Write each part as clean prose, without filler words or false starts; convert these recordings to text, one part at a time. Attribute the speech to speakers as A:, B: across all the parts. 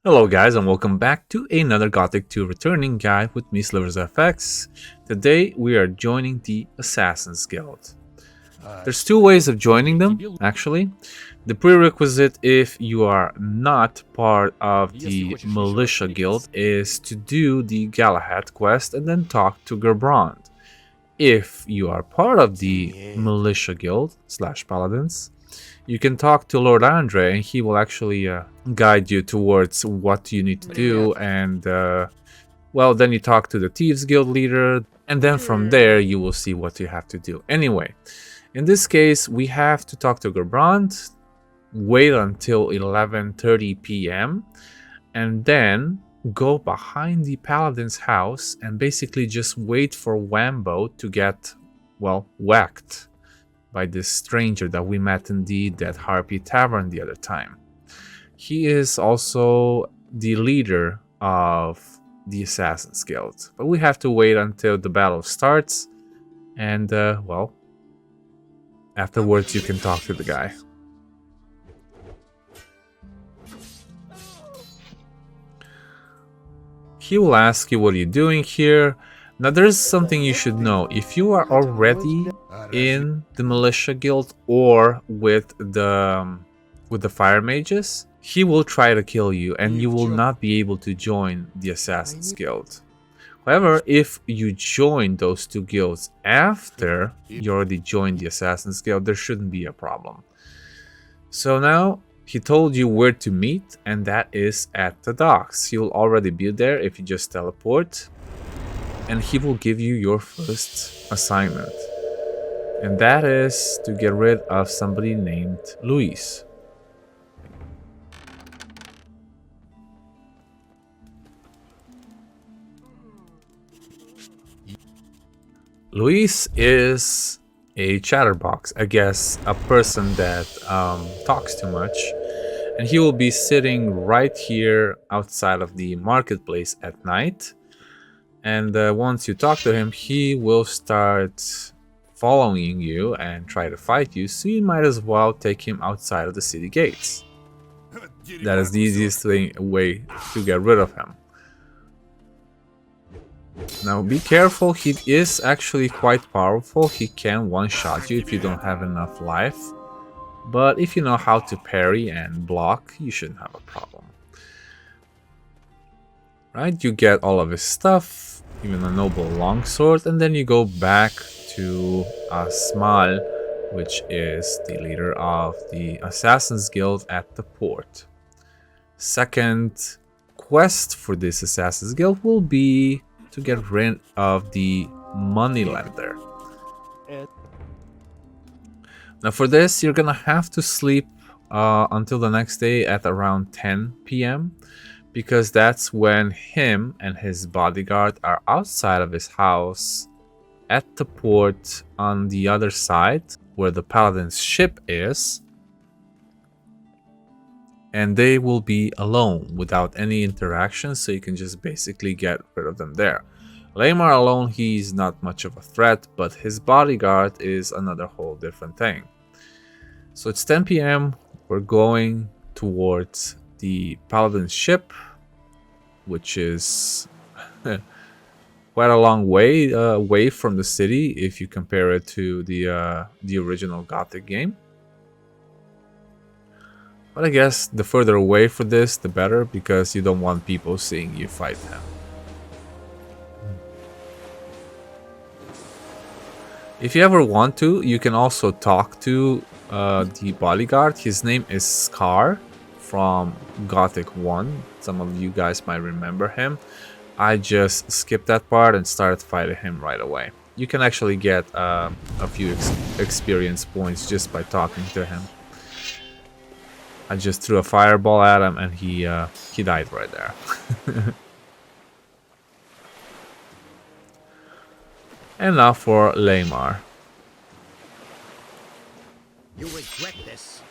A: Hello guys and welcome back to another Gothic 2 returning guide with me SliversFX. Today we are joining the Assassin's Guild. There's two ways of joining them actually. The prerequisite if you are not part of the Militia Guild is to do the Galahad quest and then talk to Gerbrand. If you are part of the Militia Guild / Paladins, you can talk to Lord Andre and he will actually guide you towards what you need to do, and well, then you talk to the Thieves Guild leader, and then from there you will see what you have to do. Anyway, in this case we have to talk to Gerbrand, wait until 11:30 p.m. and then go behind the Paladin's house and basically just wait for Wambo to get, well, whacked by this stranger that we met in the Dead Harpy Tavern the other time. He is also the leader of the Assassin's Guild, but we have to wait until the battle starts, and well, afterwards you can talk to the guy. He will ask you what are you doing here. Now there's something you should know. If you are already in the Militia Guild or with the Fire Mages, he will try to kill you and you will not be able to join the Assassin's Guild. However, if you join those two guilds after you already joined the Assassin's Guild, there shouldn't be a problem. So now he told you where to meet, and that is at the docks. He will already be there if you just teleport, and he will give you your first assignment. And that is to get rid of somebody named Luis. Luis is a chatterbox, I guess a person that talks too much, and he will be sitting right here outside of the marketplace at night, and once you talk to him he will start following you and try to fight you, so you might as well take him outside of the city gates. That is the easiest way to get rid of him. Now be careful, he is actually quite powerful. He can one-shot you if you don't have enough life, but if you know how to parry and block, you shouldn't have a problem. Right, you get all of his stuff, even a noble longsword, and then you go back to Smal, which is the leader of the Assassin's Guild at the port. Second quest for this Assassin's Guild will be to get rid of the moneylender. Now for this you're gonna have to sleep until the next day at around 10 p.m. because that's when him and his bodyguard are outside of his house at the port on the other side where the Paladin's ship is, and they will be alone without any interaction, so you can just basically get rid of them there. Lamar alone, he's not much of a threat, but his bodyguard is another whole different thing. So it's 10 p.m. We're going towards the Paladin's ship, which is quite a long way away from the city if you compare it to the original Gothic game. But I guess the further away for this, the better, because you don't want people seeing you fight him. If you ever want to, you can also talk to the bodyguard. His name is Scar from Gothic 1. Some of you guys might remember him. I just skipped that part and started fighting him right away. You can actually get a few experience points just by talking to him. I just threw a fireball at him and he died right there. And now for Lamar.
B: You regret this.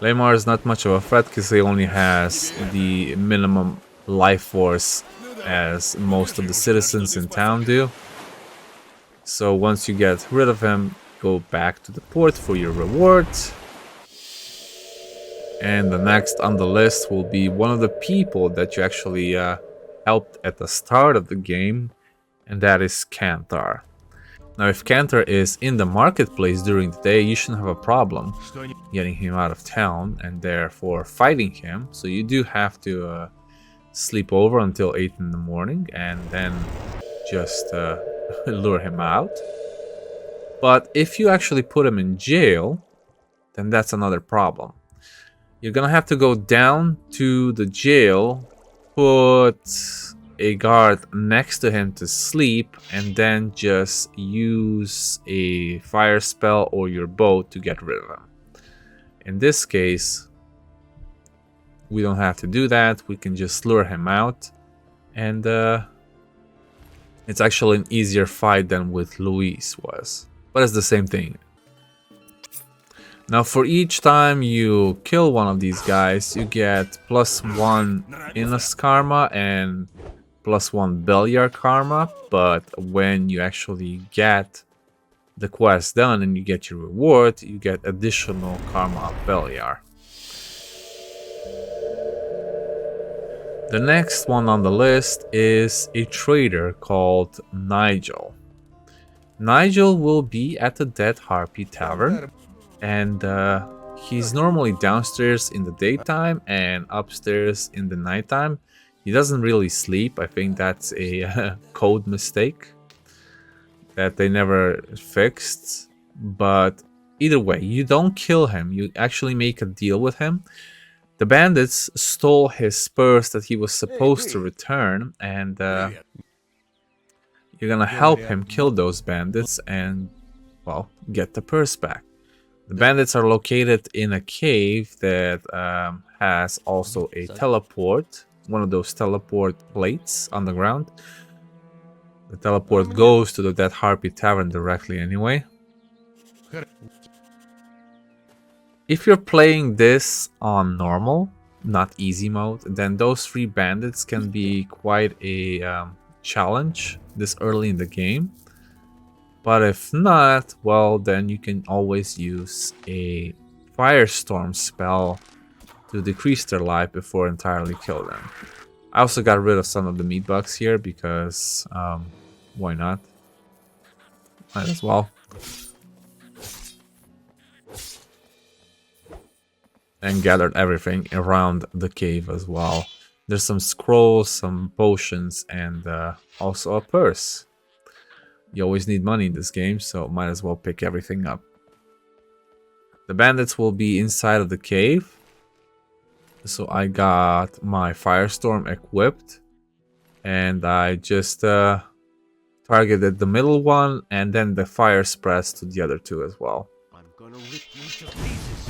A: Lamar is not much of a threat because he only has the minimum life force as most of the citizens in town do. So once you get rid of him, go back to the port for your reward. And the next on the list will be one of the people that you actually helped at the start of the game, and that is Canthar. Now, if Canthar is in the marketplace during the day, you shouldn't have a problem getting him out of town and therefore fighting him. So you do have to sleep over until 8 in the morning and then just lure him out. But if you actually put him in jail, then that's another problem. You're gonna have to go down to the jail, put a guard next to him to sleep, and then just use a fire spell or your boat to get rid of him. In this case, we don't have to do that. We can just lure him out, and it's actually an easier fight than with Luis was, but it's the same thing. Now, for each time you kill one of these guys, you get +1 Inus Karma and +1 Beliar Karma, but when you actually get the quest done and you get your reward, you get additional Karma of Beliar. The next one on the list is a trader called Nigel. Nigel will be at the Dead Harpy Tavern, and he's normally downstairs in the daytime and upstairs in the nighttime. He doesn't really sleep. I think that's a code mistake that they never fixed. But either way, you don't kill him. You actually make a deal with him. The bandits stole his spurs that he was supposed to return, and you're gonna help him kill those bandits and, well, get the purse back. The bandits are located in a cave that has also a teleport, one of those teleport plates on the ground. The teleport goes to the Dead Harpy Tavern directly anyway. If you're playing this on normal, not easy mode, then those 3 bandits can be quite a challenge this early in the game. But if not, well, then you can always use a firestorm spell to decrease their life before entirely kill them. I also got rid of some of the meat bugs here because why not? Might as well. And gathered everything around the cave as well. There's some scrolls, some potions, and also a purse. You always need money in this game, so might as well pick everything up. The bandits will be inside of the cave. So I got my firestorm equipped. And I just targeted the middle one, and then the fire spreads to the other 2 as well.
B: I'm gonna rip you to pieces.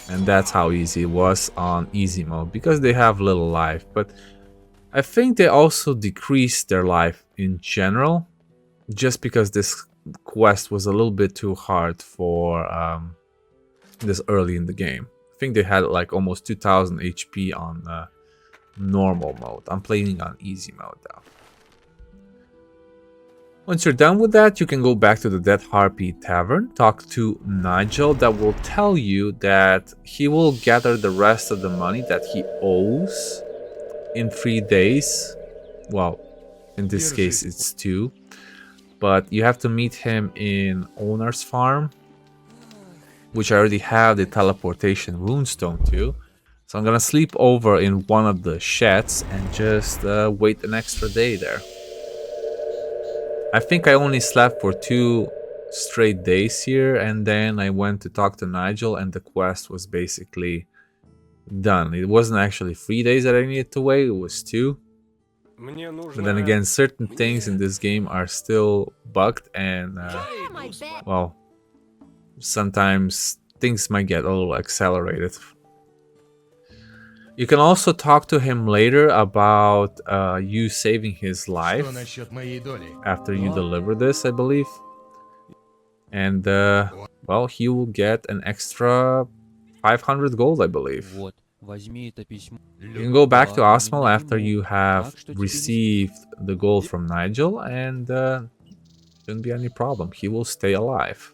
A: And that's how easy it was on easy mode, because they have little life. But I think they also decreased their life in general, just because this quest was a little bit too hard for this early in the game. I think they had like almost 2000 HP on normal mode. I'm playing on easy mode now. Once you're done with that, you can go back to the Dead Harpy Tavern, talk to Nigel, that will tell you that he will gather the rest of the money that he owes in 3 days. Well, in this case it's 2. But you have to meet him in Owner's Farm, which I already have the teleportation runestone to. So I'm gonna sleep over in one of the sheds and just wait an extra day there. I think I only slept for 2 straight days here, and then I went to talk to Nigel and the quest was basically done. It wasn't actually 3 days that I needed to wait, it was 2. But then again, certain things in this game are still bugged, and well, sometimes things might get a little accelerated. You can also talk to him later about you saving his life after you deliver this, I believe. And well, he will get an extra 500 gold, I believe. You can go back to Osmal after you have received the gold from Nigel, and shouldn't be any problem. He will stay alive.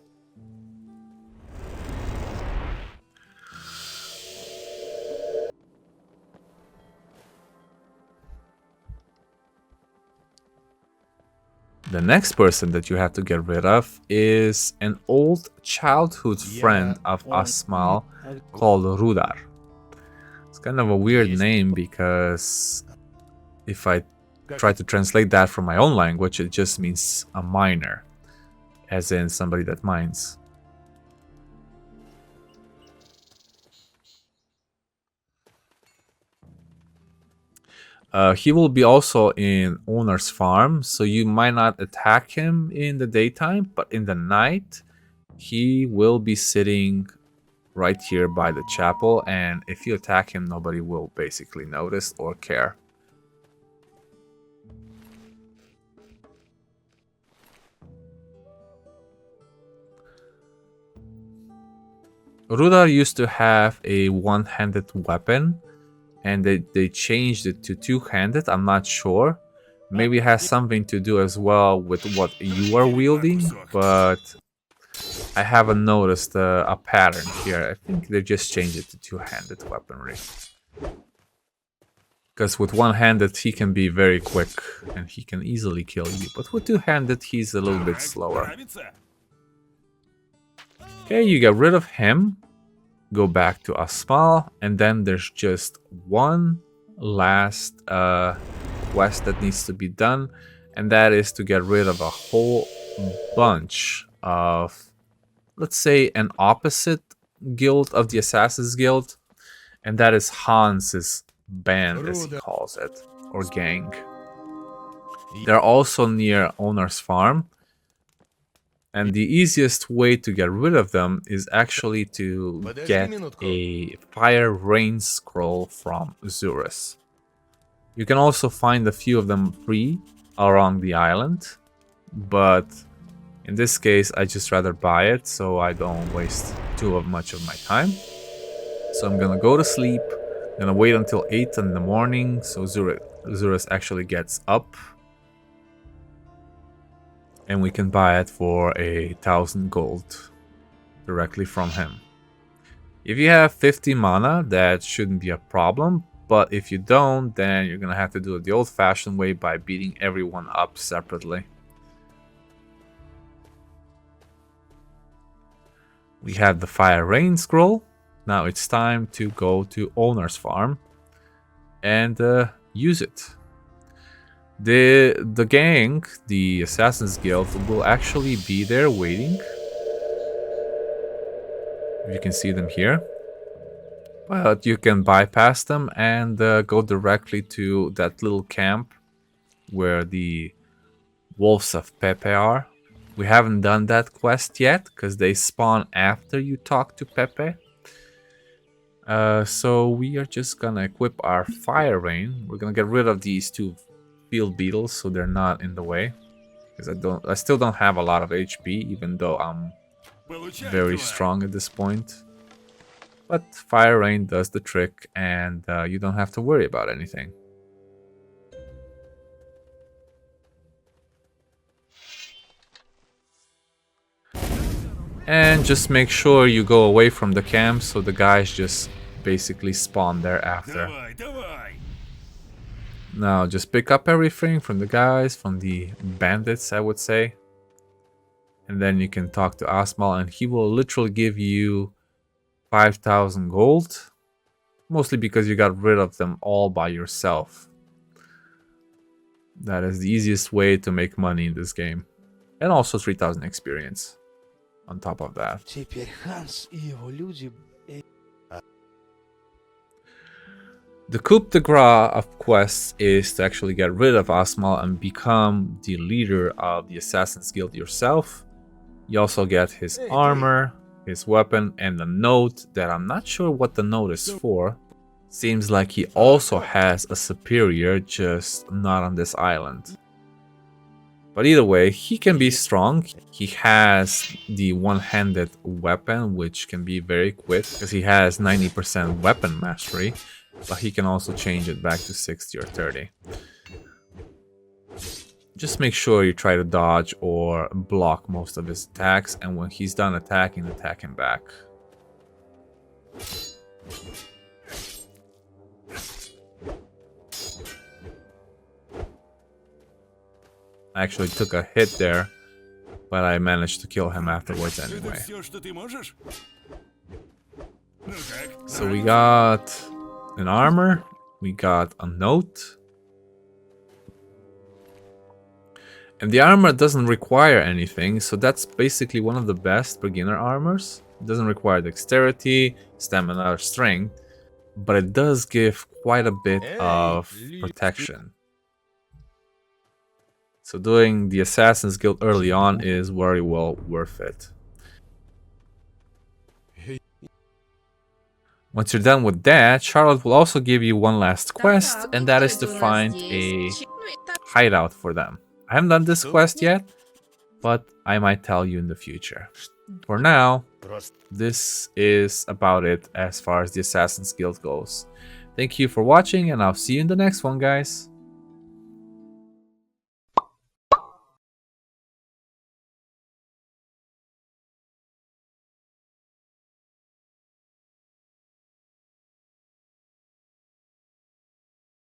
A: The next person that you have to get rid of is an old childhood friend of Osmal called Rudar. It's kind of a weird name because if I try to translate that from my own language, it just means a miner, as in somebody that mines. He will be also in owner's farm, so you might not attack him in the daytime, but in the night he will be sitting right here by the chapel, and if you attack him, nobody will basically notice or care. Rudar used to have a one-handed weapon, and they changed it to two-handed. I'm not sure. Maybe it has something to do as well with what you are wielding, but I haven't noticed a pattern here. I think they just changed it to two-handed weaponry. Because with one-handed he can be very quick and he can easily kill you, but with two-handed he's a little bit slower. Okay, you get rid of him. Go back to Asmal, and then there's just one last quest that needs to be done, and that is to get rid of a whole bunch of, let's say, an opposite guild of the Assassin's Guild, and that is Hans's band, as he calls it, or gang. They're also near Owner's Farm, and the easiest way to get rid of them is actually to get a Fire Rain Scroll from Zurus. You can also find a few of them free around the island, but in this case I just rather buy it so I don't waste too much of my time. So I'm gonna go to sleep, gonna wait until 8 in the morning so Zurus actually gets up, and we can buy it for 1,000 gold directly from him. If you have 50 mana, that shouldn't be a problem, but if you don't, then you're gonna have to do it the old-fashioned way by beating everyone up separately. We have the Fire Rain Scroll. Now it's time to go to Owner's Farm and use it. The gang, the Assassin's Guild, will actually be there waiting. You can see them here. But you can bypass them and go directly to that little camp where the Wolves of Pepe are. We haven't done that quest yet because they spawn after you talk to Pepe. So we are just gonna equip our Fire Rain. We're gonna get rid of these two field beetles so they're not in the way, because I still don't have a lot of HP, even though I'm very strong at this point. But Fire Rain does the trick, and you don't have to worry about anything. And just make sure you go away from the camp so the guys just basically spawn there after. Now just pick up everything from the guys, from the bandits, I would say. And then you can talk to Asmal and he will literally give you 5,000 gold. Mostly because you got rid of them all by yourself. That is the easiest way to make money in this game. And also 3,000 experience on top of that. The coup de grace of quests is to actually get rid of Asmal and become the leader of the Assassin's Guild yourself. You also get his armor, his weapon, and a note that I'm not sure what the note is for. Seems like he also has a superior, just not on this island. But either way, he can be strong. He has the one-handed weapon, which can be very quick because he has 90% weapon mastery, but he can also change it back to 60 or 30. Just make sure you try to dodge or block most of his attacks, and when he's done attacking, attack him back. I actually took a hit there, but I managed to kill him afterwards anyway. So we got an armor, we got a note. And the armor doesn't require anything, so that's basically one of the best beginner armors. It doesn't require dexterity, stamina, or strength, but it does give quite a bit of protection. So doing the Assassin's Guild early on is very well worth it. Once you're done with that, Charlotte will also give you one last quest, and that is to find a hideout for them. I haven't done this quest yet, but I might tell you in the future. For now, this is about it as far as the Assassin's Guild goes. Thank you for watching, and I'll see you in the next one, guys.